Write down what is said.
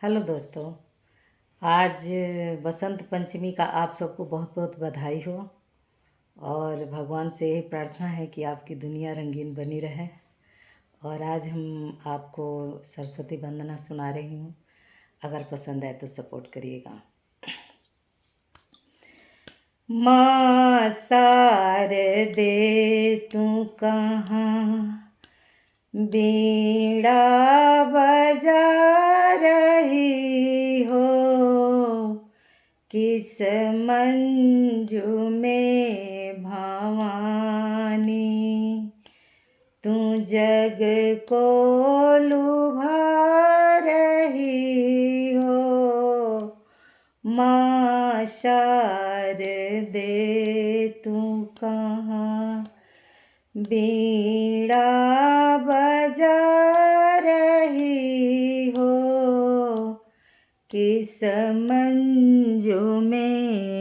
Hello दोस्तों। आज बसंत पंचमी का आप सबको बहुत बहुत बधाई हो और भगवान से यही प्रार्थना है कि आपकी दुनिया रंगीन बनी रहे। और आज हम आपको सरस्वती वंदना सुना रही हूँ। अगर पसंद आए तो सपोर्ट करिएगा। माँ शारदे तू कहाँ बीड़ा बजा रही हो, किस मंजू में भवानी तू जग को लुभा रही हो। माँ शारदे तू कहाँ बीड़ा बजा रही हो, किस मंजू में